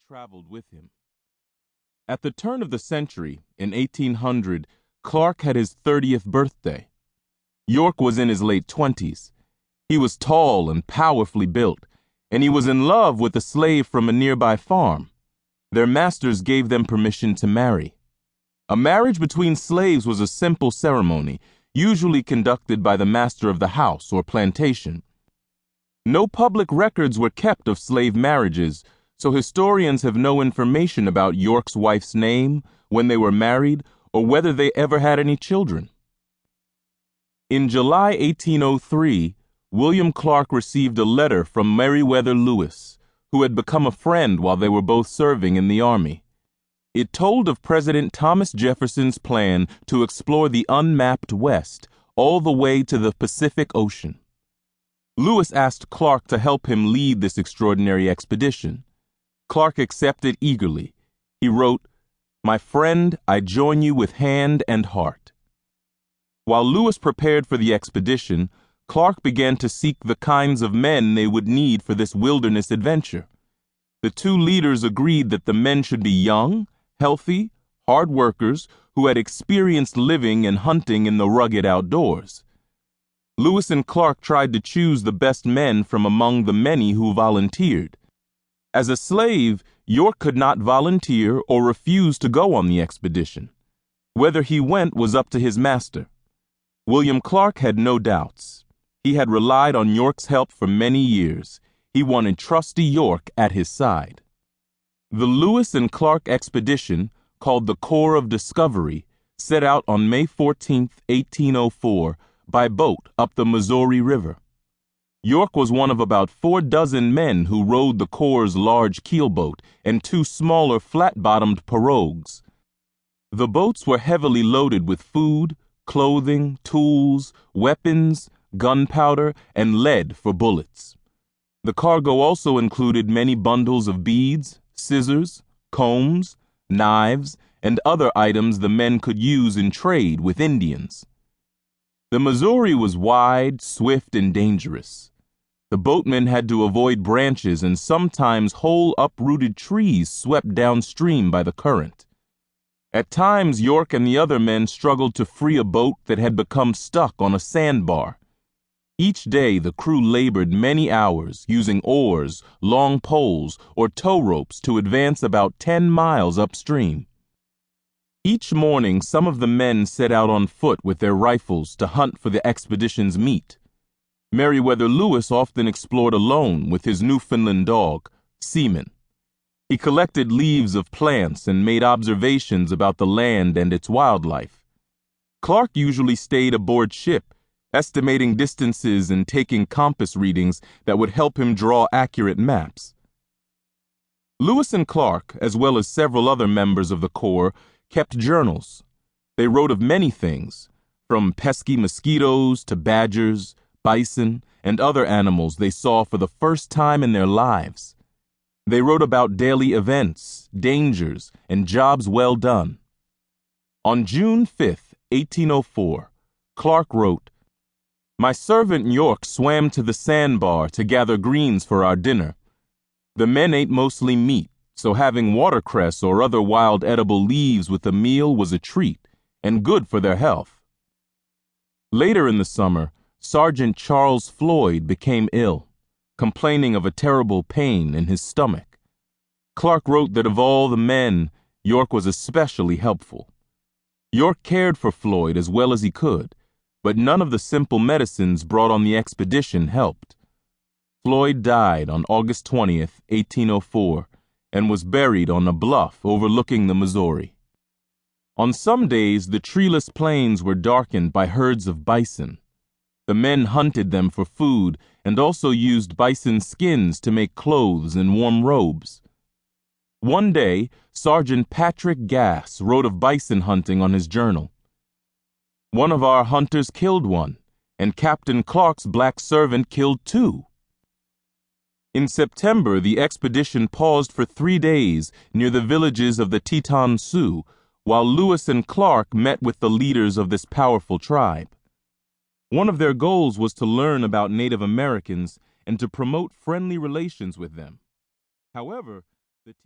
traveled with him. At the turn of the century, in 1800, Clark had his 30th birthday. York was in his late 20s. He was tall and powerfully built, and he was in love with a slave from a nearby farm. Their masters gave them permission to marry. A marriage between slaves was a simple ceremony, usually conducted by the master of the house or plantation. No public records were kept of slave marriages, so historians have no information about York's wife's name, when they were married, or whether they ever had any children. In July 1803, William Clark received a letter from Meriwether Lewis, who had become a friend while they were both serving in the Army. It told of President Thomas Jefferson's plan to explore the unmapped West all the way to the Pacific Ocean. Lewis asked Clark to help him lead this extraordinary expedition. Clark accepted eagerly. He wrote, "My friend, I join you with hand and heart." While Lewis prepared for the expedition, Clark began to seek the kinds of men they would need for this wilderness adventure. The two leaders agreed that the men should be young, healthy, hard workers who had experienced living and hunting in the rugged outdoors. Lewis and Clark tried to choose the best men from among the many who volunteered. As a slave, York could not volunteer or refuse to go on the expedition. Whether he went was up to his master. William Clark had no doubts. He had relied on York's help for many years. He wanted trusty York at his side. The Lewis and Clark expedition, called the Corps of Discovery, set out on May 14, 1804, by boat up the Missouri River. York was one of about 46 men who rowed the Corps' large keelboat and two smaller flat-bottomed pirogues. The boats were heavily loaded with food, clothing, tools, weapons, gunpowder, and lead for bullets. The cargo also included many bundles of beads, scissors, combs, knives, and other items the men could use in trade with Indians. The Missouri was wide, swift, and dangerous. The boatmen had to avoid branches and sometimes whole uprooted trees swept downstream by the current. At times, York and the other men struggled to free a boat that had become stuck on a sandbar. Each day, the crew labored many hours using oars, long poles, or tow ropes to advance about 10 miles upstream. Each morning, some of the men set out on foot with their rifles to hunt for the expedition's meat. Meriwether Lewis often explored alone with his Newfoundland dog, Seaman. He collected leaves of plants and made observations about the land and its wildlife. Clark usually stayed aboard ship, estimating distances and taking compass readings that would help him draw accurate maps. Lewis and Clark, as well as several other members of the Corps, kept journals. They wrote of many things, from pesky mosquitoes to badgers, bison, and other animals they saw for the first time in their lives. They wrote about daily events, dangers, and jobs well done. On June 5, 1804, Clark wrote, "My servant York swam to the sandbar to gather greens for our dinner. The men ate mostly meat, so having watercress or other wild edible leaves with the meal was a treat, and good for their health." Later in the summer, Sergeant Charles Floyd became ill, complaining of a terrible pain in his stomach. Clark wrote that of all the men, York was especially helpful. York cared for Floyd as well as he could, but none of the simple medicines brought on the expedition helped. Floyd died on August 20th, 1804, and was buried on a bluff overlooking the Missouri. On some days, the treeless plains were darkened by herds of bison. The men hunted them for food and also used bison skins to make clothes and warm robes. One day, Sergeant Patrick Gass wrote of bison hunting on his journal. "One of our hunters killed one, and Captain Clark's black servant killed two." In September, the expedition paused for 3 days near the villages of the Teton Sioux, while Lewis and Clark met with the leaders of this powerful tribe. One of their goals was to learn about Native Americans and to promote friendly relations with them. However,